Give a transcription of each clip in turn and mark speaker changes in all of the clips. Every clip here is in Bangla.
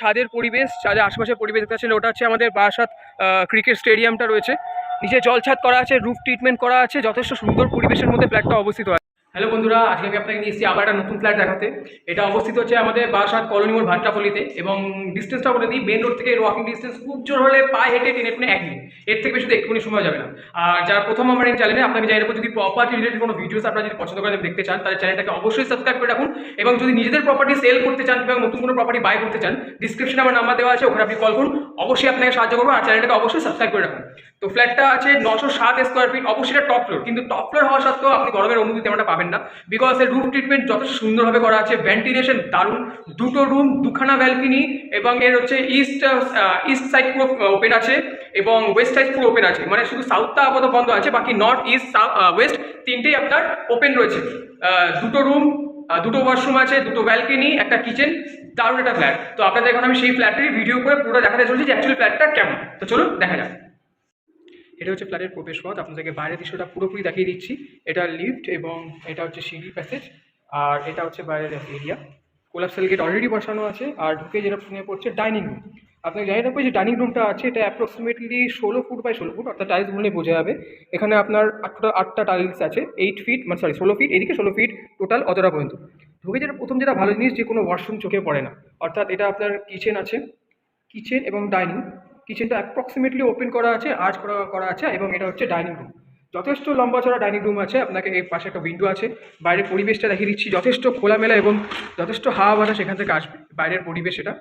Speaker 1: ছাদের পরিবেশ, ছাদের আশেপাশের পরিবেশ দেখতে পাচ্ছেন, ওটা হচ্ছে আমাদের বারাসাত ক্রিকেট স্টেডিয়ামটা রয়েছে। নিচে জলছাদ করা আছে, রুফ ট্রিটমেন্ট করা আছে, যথেষ্ট সুন্দর পরিবেশের মধ্যে ফ্ল্যাটটা অবস্থিত আছে। হ্যালো বন্ধুরা, আজকে আমি আপনাকে নিয়ে এসেছি আবার একটা নতুন ফ্ল্যাট দেখাতে। এটা অবস্থিত হচ্ছে আমাদের বারাসাত কলোনি মোড় ভাট্টাপল্লিতে, এবং ডিস্টেন্সটা বলে দিই, মেন রোড থেকে ওয়াকিং ডিস্টেন্স খুব জোর হলে পায়ে হেঁটে টেনে টেনে 1 মিনিট, এর থেকে বেশি একটুখানি সময় যাবে না। আর যারা প্রথম আমার এই চ্যানেলে, আপনাকে জানাবো যদি প্রপার্টি রিলেটেড কোনো ভিডিওস আপনারা যদি পছন্দ করেন, দেখতে চান, তাহলে চ্যানেলটাকে অবশ্যই সাবস্ক্রাইব করে রাখুন। এবং যদি নিজেদের প্রপার্টি সেল করতে চান কিংবা নতুন কোনো প্রপার্টি বাই করতে চান, ডিসক্রিপশনে আমার নাম্বার দেওয়া আছে, ওখানে আপনি কল করুন, অবশ্যই আপনাকে সাহায্য করবো। আর চ্যানেলটাকে অবশ্যই সাবস্ক্রাইব করে রাখুন। তো ফ্ল্যাটটা আছে 907 স্কোয়ার ফিট, অবশ্যই টপ ফ্লোর, কিন্তু টপ ফ্লোর হওয়া সত্ত্বেও আপনি গরমের অনুভূতি তেমনটা পাবেন না, বিকজ এর রুফ ট্রিটমেন্ট যথেষ্ট সুন্দরভাবে করা আছে, ভেন্টিলেশন দারুণ, দুটো রুম, দুখানা ব্যালকনি, এবং এর হচ্ছে ইস্ট সাইড পুরো ওপেন আছে এবং ওয়েস্ট সাইড পুরো ওপেন আছে। মানে শুধু সাউথটা আপাতত বন্ধ আছে, বাকি নর্থ ইস্ট ওয়েস্ট তিনটেই আপনার ওপেন রয়েছে। দুটো রুম, দুটো ওয়াশরুম আছে, দুটো ব্যালকনি, একটা কিচেন, দারুণ একটা ফ্ল্যাট। তো আপনাদের এখন আমি সেই ফ্ল্যাটেরই ভিডিও করে পুরো দেখাতে চলছি যে অ্যাকচুয়ালি ফ্ল্যাটটা কেমন। তো চলুন দেখা যাক। এটা হচ্ছে ফ্ল্যাটের প্রবেশ পথ, আপনাদেরকে বাইরের দৃশ্যটা পুরোপুরি দেখিয়ে দিচ্ছি। এটা লিফট এবং এটা হচ্ছে সিঁড়ি প্যাসেজ, আর এটা হচ্ছে বাইরের এরিয়া। কোলাপসাল গেট অলরেডি বসানো আছে, আর ঢুকে যেটা নিয়ে পড়ছে ডাইনিং রুম। আপনাকে জানিয়ে রাখবো যে ডাইনিং রুমটা আছে, এটা অ্যাপ্রক্সিমেটলি 16 ফুট বাই 16 ফুট, অর্থাৎ টাইলস গুলো বোঝা যাবে। এখানে আপনার আটটা টাইলস আছে, 8 ফিট, মানে 16 ফিট, এদিকে 16 ফিট টোটাল, অতটা পর্যন্ত। ঢুকে যেটা প্রথম যেটা ভালো জিনিস, যে কোনো ওয়াশরুম চোখে পড়ে না, অর্থাৎ এটা আপনার কিচেন আছে, কিচেন এবং ডাইনিং। কিচেনটা অ্যাপ্রক্সিমেটলি ওপেন করা আছে, আর্চ করা আছে, এবং এটা হচ্ছে ডাইনিং রুম। যথেষ্ট লম্বা চড়া ডাইনিং রুম আছে। আপনাকে এই পাশে একটা উইন্ডো আছে, বাইরের পরিবেশটা দেখিয়ে দিচ্ছি, যথেষ্ট খোলামেলা এবং যথেষ্ট হাওয়া বাতাস সেখান থেকে আসবে, বাইরের পরিবেশ এটা।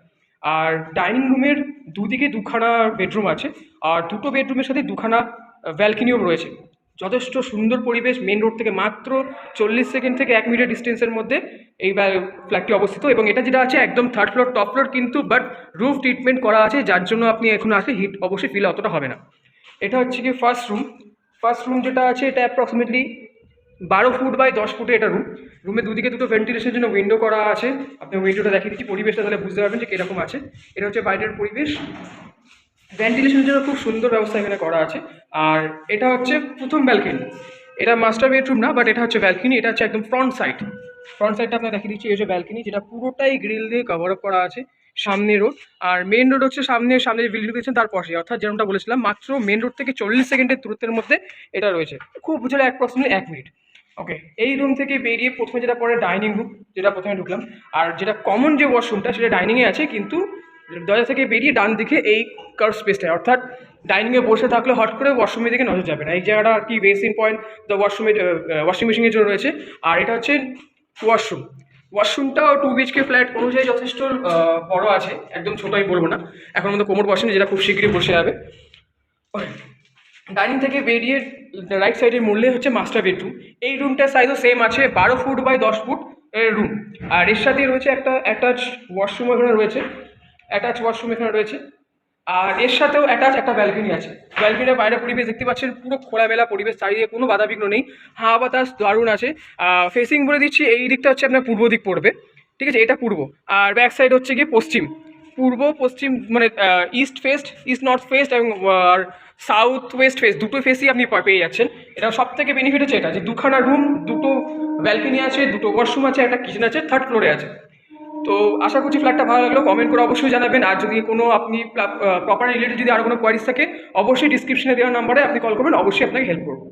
Speaker 1: আর ডাইনিং রুমের দুদিকে দুখানা বেডরুম আছে, আর দুটো বেডরুমের সাথে দুখানা ব্যালকনিও রয়েছে। যথেষ্ট সুন্দর পরিবেশ, মেন রোড থেকে মাত্র 40 সেকেন্ড থেকে 1 মিনিটের ডিস্টেন্সের মধ্যে এই ফ্ল্যাটটি অবস্থিত। এবং এটা যেটা আছে একদম থার্ড ফ্লোর, টপ ফ্লোর কিন্তু, বাট রুফ ট্রিটমেন্ট করা আছে, যার জন্য আপনি এখন আসলে হিট অবশ্যই ফিল অতটা হবে না। এটা হচ্ছে কি ফার্স্ট রুম যেটা আছে, এটা অ্যাপ্রক্সিমেটলি 12 ফুট বাই 10 ফুটের এটা রুম। রুমের দুদিকে দুটো ভেন্টিলেশনের জন্য উইন্ডো করা আছে। আপনি উইন্ডোটা দেখিয়ে দিচ্ছি, পরিবেশটা তাহলে বুঝতে পারবেন যে কীরকম আছে। এটা হচ্ছে বাইরের পরিবেশ, ভেন্টিলেশনের জন্য খুব সুন্দর ব্যবস্থা এখানে করা আছে। আর এটা হচ্ছে প্রথম ব্যালকনি, এটা মাস্টার বেডরুম না, বাট এটা হচ্ছে ব্যালকনি। এটা হচ্ছে একদম ফ্রন্ট সাইডটা আপনার দেখিয়ে দিচ্ছি। এই যে ব্যালকনি, যেটা পুরোটাই গ্রিল দিয়ে কভার আপ করা আছে, সামনে রোড। আর মেন রোড হচ্ছে সামনে যে বিল্ডিং রয়েছে তার পাশে, অর্থাৎ যেমনটা বলেছিলাম, মাত্র মেন রোড থেকে 40 সেকেন্ডের দূরত্বের মধ্যে এটা রয়েছে, খুব বুঝলে অ্যাপ্রক্সিমেটলি 1 মিনিট। ওকে, এই রুম থেকে বেরিয়ে প্রথমে যেটা পড়ে ডাইনিং রুম, যেটা প্রথমে ঢুকলাম। আর যেটা কমন যে ওয়াশরুমটা, সেটা ডাইনিংয়ে আছে, কিন্তু দরজা থেকে বেরিয়ে ডান দিকে এই কার্ভ স্পেসটায়, অর্থাৎ ডাইনিংয়ে বসে থাকলে হট করে ওয়াশরুমের দিকে নজর যাবে না। এই জায়গাটা আর কি বেসিন পয়েন্ট, দ্য ওয়াশিং মেশিনের জন্য রয়েছে। আর এটা হচ্ছে ওয়াশরুমটাও 2 BHK ফ্ল্যাট অনুযায়ী যথেষ্ট বড় আছে, একদম ছোট আমি বলবো না, এখন মধ্যে কোমর বসেনি, যেটা খুব শীঘ্রই বসে যাবে। ডাইনিং থেকে বেরিয়ে রাইট সাইডে মুড়লে হচ্ছে মাস্টার বেডরুম। এই রুমটার সাইজও সেম আছে, 12 ফুট বাই 10 ফুট রুম। আর এর সাথেই রয়েছে একটা অ্যাটাচ ওয়াশরুম এখানে রয়েছে, আর এর সাথেও অ্যাটাচ একটা ব্যালকনি আছে। ব্যালকনির বাইরে পরিবেশ দেখতে পাচ্ছেন, পুরো খোলামেলা পরিবেশ, চারিদিকে কোনো বাধাবিঘ্ন নেই, হাওয়া বাতাস দারুণ আছে। ফেসিং বলে দিচ্ছি, এই দিকটা হচ্ছে আপনার পূর্ব দিক পড়বে, ঠিক আছে, এটা পূর্ব। আর ব্যাক সাইড হচ্ছে গিয়ে পশ্চিম, মানে ইস্ট নর্থ ফেস্ট এবং সাউথ ওয়েস্ট ফেস, দুটো ফেসই আপনি পেয়ে যাচ্ছেন। এটা সব থেকে বেনিফিট হচ্ছে এটা, যে দুখানা রুম, দুটো ব্যালকনি আছে, দুটো ওয়াশরুম আছে, একটা কিচেন আছে, থার্ড ফ্লোরে আছে। তো আশা করছি ফ্ল্যাটটা ভালো লাগলো, কমেন্ট করে অবশ্যই জানাবেন। আর যদি কোনো আপনি প্রপার্টি রিলেটেড যদি আরও কোনো কোয়ারিজ থাকে, অবশ্যই ডিসক্রিপশনে দেওয়া নাম্বারে আপনি কল করবেন, অবশ্যই আপনাকে হেল্প করবো।